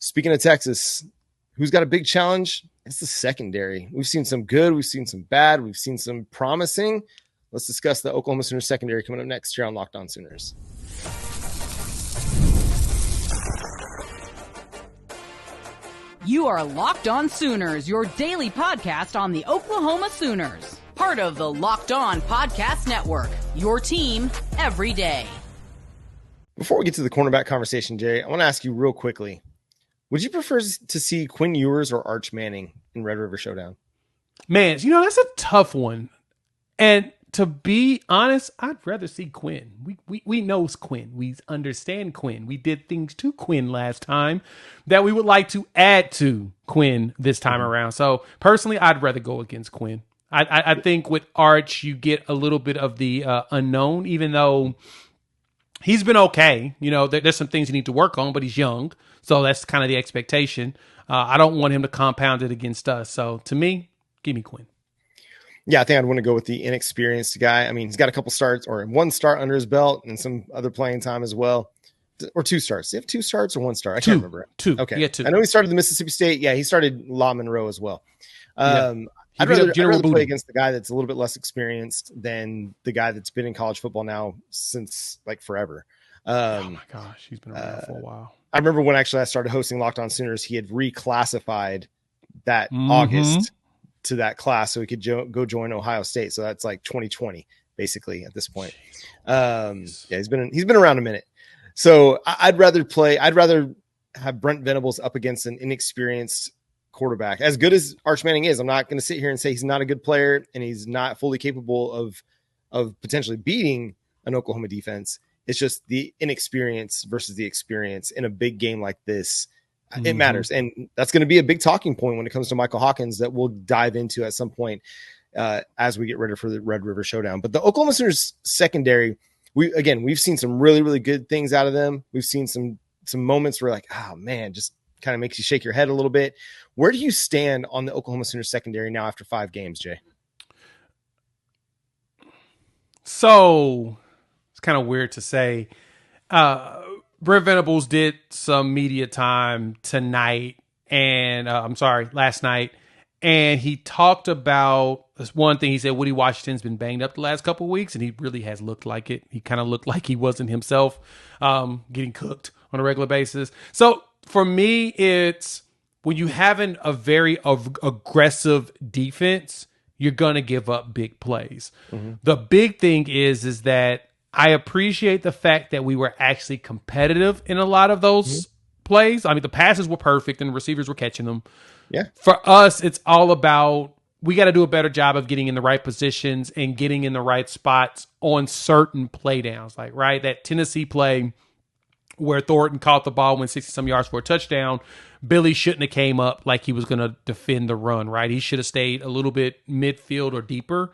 Speaking of Texas, who's got a big challenge? It's the secondary. We've seen some good. We've seen some bad. We've seen some promising. Let's discuss the Oklahoma Sooners secondary coming up next here on Locked On Sooners. You are Locked On Sooners, your daily podcast on the Oklahoma Sooners. Part of the Locked On Podcast Network, your team every day. Before we get to the cornerback conversation, Jay, I want to ask you real quickly. Would you prefer to see Quinn Ewers or Arch Manning in Red River Showdown? Man, that's a tough one. And to be honest, I'd rather see Quinn. We know Quinn. We understand Quinn. We did things to Quinn last time that we would like to add to Quinn this time around. So personally, I'd rather go against Quinn. I think with Arch, you get a little bit of the unknown, even though he's been okay. There's some things you need to work on, but he's young. So that's kind of the expectation. I don't want him to compound it against us. So to me, give me Quinn. Yeah, I think I'd want to go with the inexperienced guy. I mean, he's got a couple starts or one start under his belt and some other playing time as well. Or 2 starts. Do you have 2 starts or 1 start? I can't remember. 2. Okay. Yeah, 2. I know he started the Mississippi State. Yeah, he started La Monroe as well. I'd rather play against the guy that's a little bit less experienced than the guy that's been in college football now since like forever. Oh my gosh, he's been around for a while. I remember when actually I started hosting Locked On Sooners, he had reclassified that August to that class so he could go join Ohio State. So that's like 2020 basically at this point. Yeah, he's been around a minute. So I'd rather have Brent Venables up against an inexperienced quarterback. As good as Arch Manning is, I'm not going to sit here and say he's not a good player and he's not fully capable of potentially beating an Oklahoma defense. It's just the inexperience versus the experience in a big game like this. It matters. And that's going to be a big talking point when it comes to Michael Hawkins that we'll dive into at some point as we get ready for the Red River Showdown. But the Oklahoma Sooners secondary, we've seen some really, really good things out of them. We've seen some moments where like, oh man, just kind of makes you shake your head a little bit. Where do you stand on the Oklahoma Sooners secondary now after 5 games, Jay? So it's kind of weird to say. Brent Venables did some media time tonight and last night. And he talked about this one thing. He said Woody Washington's been banged up the last couple of weeks, and he really has looked like it. He kind of looked like he wasn't himself, getting cooked on a regular basis. So for me, it's when you have a very aggressive defense, you're going to give up big plays. The big thing is that I appreciate the fact that we were actually competitive in a lot of those plays. I mean, the passes were perfect and the receivers were catching them. Yeah. For us, it's all about we got to do a better job of getting in the right positions and getting in the right spots on certain play downs. Like, right, that Tennessee play where Thornton caught the ball, went 60-some yards for a touchdown. Billy shouldn't have came up like he was going to defend the run, right? He should have stayed a little bit midfield or deeper.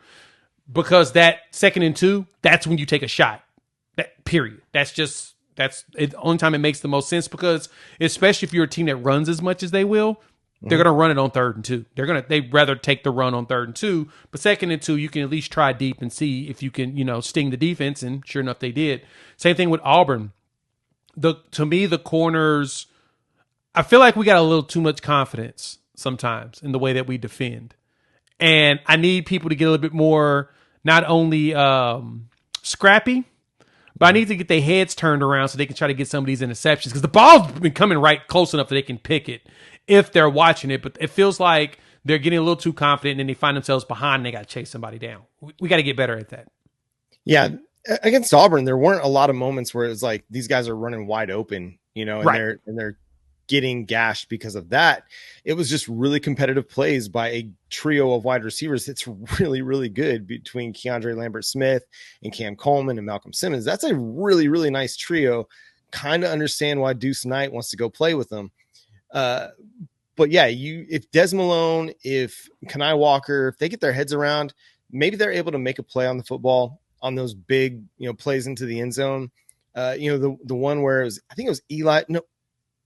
Because that 2nd and 2, that's when you take a shot. That period. That's the only time it makes the most sense because especially if you're a team that runs as much as they will, they're going to run it on 3rd and 2. They'd rather take the run on 3rd and 2, but 2nd and 2, you can at least try deep and see if you can, sting the defense. And sure enough, they did. Same thing with Auburn. To me, the corners, I feel like we got a little too much confidence sometimes in the way that we defend. And I need people to get a little bit more, not only scrappy, but I need to get their heads turned around so they can try to get some of these interceptions because the ball's been coming right close enough that they can pick it if they're watching it. But it feels like they're getting a little too confident and then they find themselves behind and they got to chase somebody down. We got to get better at that. Yeah. Against Auburn, there weren't a lot of moments where it's like these guys are running wide open, and right. they're getting gashed because of that. It was just really competitive plays by a trio of wide receivers. It's really, really good between Keandre Lambert-Smith and Cam Coleman and Malcolm Simmons. That's a really, really nice trio. Kind of understand why Deuce Knight wants to go play with them. But yeah, if Des Malone, if Kenai Walker, if they get their heads around, maybe they're able to make a play on the football on those big, plays into the end zone. The one where I think it was Eli, no,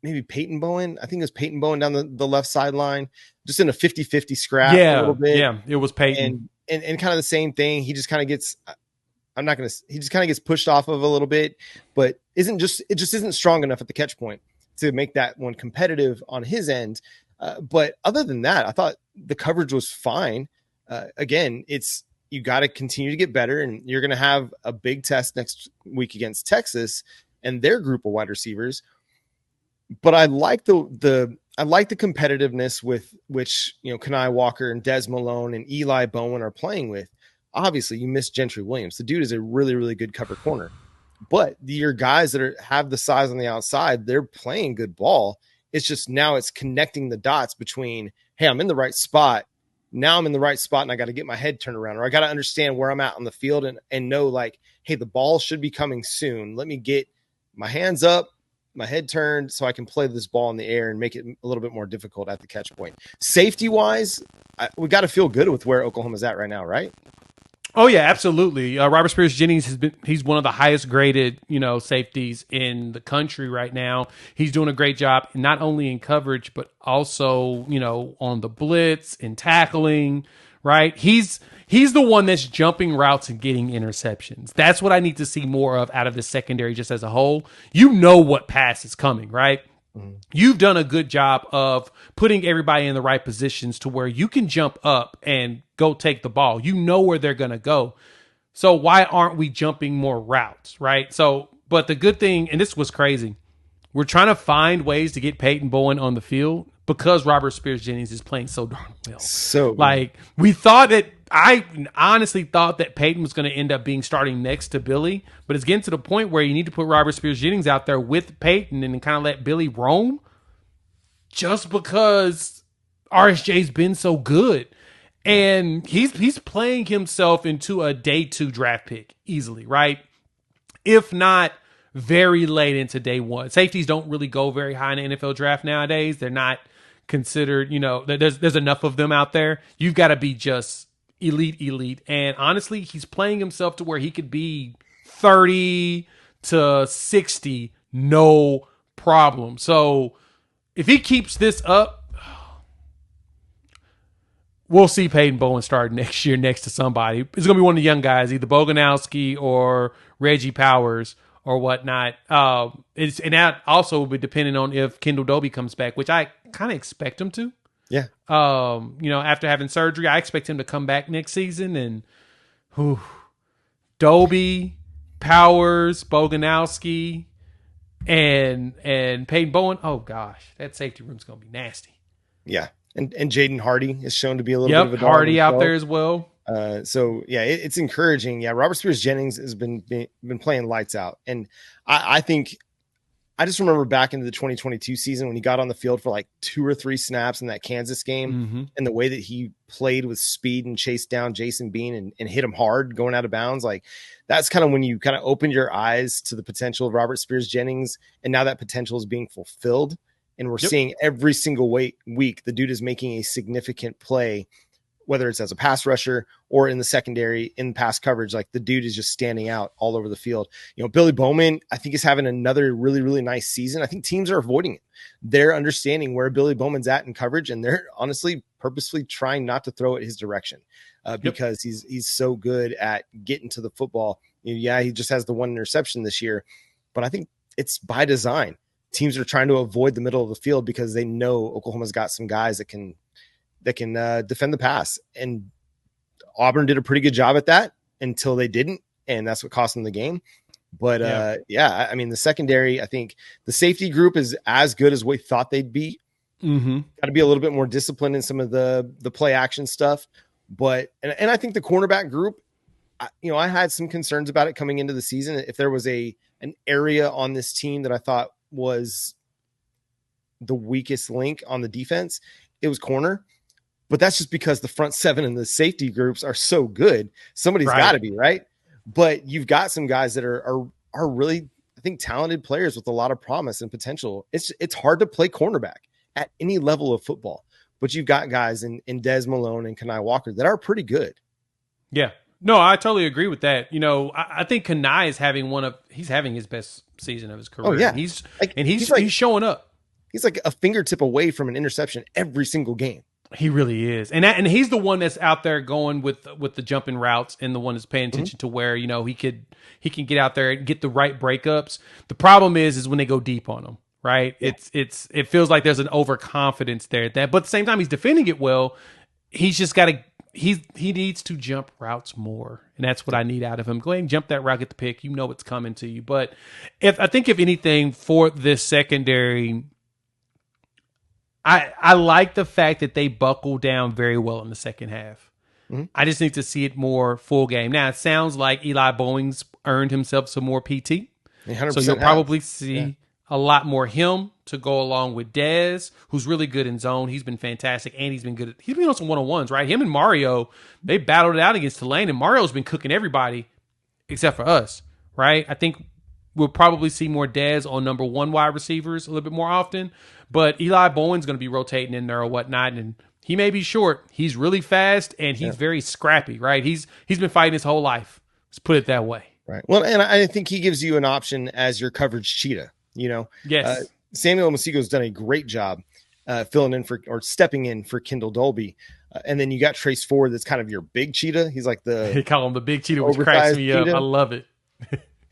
maybe Peyton Bowen. I think it was Peyton Bowen down the left sideline, just in a 50-50 scrap a little bit. Yeah, it was Peyton. And kind of the same thing. He just kind of gets, he just kind of gets pushed off of a little bit, but it just isn't strong enough at the catch point. to make that one competitive on his end. But other than that, I thought the coverage was fine. Again, you got to continue to get better, and you're going to have a big test next week against Texas and their group of wide receivers. But I like the competitiveness with which, Kenai Walker and Des Malone and Eli Bowen are playing with. Obviously, you miss Gentry Williams. The dude is a really, really good cover corner. But your guys that have the size on the outside, they're playing good ball. It's just now it's connecting the dots between, hey, I'm in the right spot. Now I'm in the right spot and I got to get my head turned around, or I got to understand where I'm at on the field and know, like, hey, the ball should be coming soon. Let me get my hands up, my head turned, so I can play this ball in the air and make it a little bit more difficult at the catch point. Safety wise, we got to feel good with where Oklahoma's at right now, right? Oh yeah, absolutely. Robert Spears-Jennings he's one of the highest graded, safeties in the country right now. He's doing a great job, not only in coverage, but also, on the blitz and tackling, right? He's the one that's jumping routes and getting interceptions. That's what I need to see more of out of the secondary just as a whole. You know what pass is coming, right? Mm-hmm. You've done a good job of putting everybody in the right positions to where you can jump up and go take the ball. You know where they're going to go. So why aren't we jumping more routes, right? So, but the good thing, and this was crazy, we're trying to find ways to get Peyton Bowen on the field because Robert Spears-Jennings is playing so darn well. So I honestly thought that Peyton was going to end up being starting next to Billy, but it's getting to the point where you need to put Robert Spears-Jennings out there with Peyton and kind of let Billy roam just because RSJ's been so good. And he's playing himself into a day 2 draft pick easily, right? If not very late into day 1. Safeties don't really go very high in the NFL draft nowadays. They're not considered, there's enough of them out there. You've got to be just elite. And honestly, he's playing himself to where he could be 30 to 60, no problem. So if he keeps this up, we'll see Peyton Bowen start next year next to somebody. It's going to be one of the young guys, either Boganowski or Reggie Powers or whatnot. And that also will be depending on if Kendall Dobie comes back, which I kind of expect him to. Yeah. After having surgery, I expect him to come back next season. And Dobie, Powers, Boganowski, and Peyton Bowen. Oh gosh, that safety room's going to be nasty. Yeah. And Jaden Hardy is shown to be a little bit of a dog Hardy out there as well. It's encouraging. Yeah, Robert Spears-Jennings has been playing lights out, and I think I just remember back into the 2022 season when he got on the field for like 2 or 3 snaps in that Kansas game, and the way that he played with speed and chased down Jason Bean and hit him hard going out of bounds. Like that's kind of when you kind of opened your eyes to the potential of Robert Spears-Jennings, and now that potential is being fulfilled. And we're seeing every single week, the dude is making a significant play, whether it's as a pass rusher or in the secondary in pass coverage. Like the dude is just standing out all over the field. Billy Bowman, I think, is having another really, really nice season. I think teams are avoiding it. They're understanding where Billy Bowman's at in coverage, and they're honestly purposefully trying not to throw it his direction because he's so good at getting to the football. He just has the 1 interception this year, but I think it's by design. Teams are trying to avoid the middle of the field because they know Oklahoma's got some guys that can defend the pass. And Auburn did a pretty good job at that until they didn't, and that's what cost them the game. But the secondary, I think the safety group is as good as we thought they'd be. Got to be a little bit more disciplined in some of the play action stuff. But and I think the cornerback group, I had some concerns about it coming into the season. If there was an area on this team that I thought was the weakest link on the defense, it was corner. But that's just because the front 7 and the safety groups are so good. Somebody's got to be, right? But you've got some guys that are really, I think, talented players with a lot of promise and potential. It's hard to play cornerback at any level of football, but you've got guys in Des Malone and Kenai Walker that are pretty good. Yeah. No, I totally agree with that. I think Kenai is he's having his best season of his career. Oh yeah, he's showing up. He's like a fingertip away from an interception every single game. He really is, and he's the one that's out there going with the jumping routes, and the one that's paying attention to where he can get out there and get the right breakups. The problem is when they go deep on him, right? Yeah. It feels like there's an overconfidence there. But at the same time, he's defending it well. He's just got to. He needs to jump routes more, and that's what I need out of him. Go ahead and jump that route, get the pick. You know it's coming to you. But if anything for this secondary, I like the fact that they buckle down very well in the second half. Mm-hmm. I just need to see it more full game. Now it sounds like Eli Bowing's earned himself some more PT, so you'll probably see a lot more him to go along with Dez, who's really good in zone. He's been fantastic, and he's been on some one-on-ones, right? Him and Mario, they battled it out against Tulane, and Mario's been cooking everybody except for us, right? I think we'll probably see more Dez on number one wide receivers a little bit more often, but Eli Bowen's going to be rotating in there or whatnot, and he may be short. He's really fast, and he's very scrappy, right? He's been fighting his whole life. Let's put it that way. Right. Well, and I think he gives you an option as your coverage cheetah. Yes. Samuel Masigo's done a great job filling in or stepping in for Kendall Dolby. And then you got Trace Ford that's kind of your big cheetah. He's like they call him the big cheetah, which cracks me up. I love it.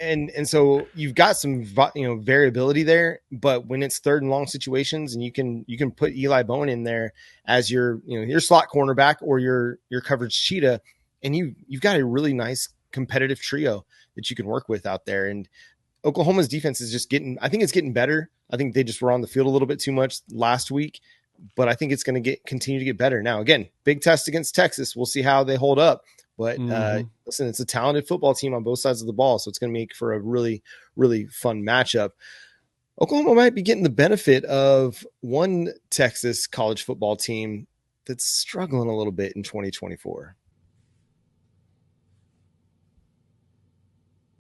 and so you've got some variability there, but when it's third and long situations, and you can put Eli Bowen in there as your slot cornerback or your coverage cheetah, and you've got a really nice competitive trio that you can work with out there. And Oklahoma's defense is just I think it's getting better. I think they just were on the field a little bit too much last week, but I think it's going to continue to get better. Now, again, big test against Texas. We'll see how they hold up. But listen, it's a talented football team on both sides of the ball, so it's going to make for a really, really fun matchup. Oklahoma might be getting the benefit of one Texas college football team that's struggling a little bit in 2024.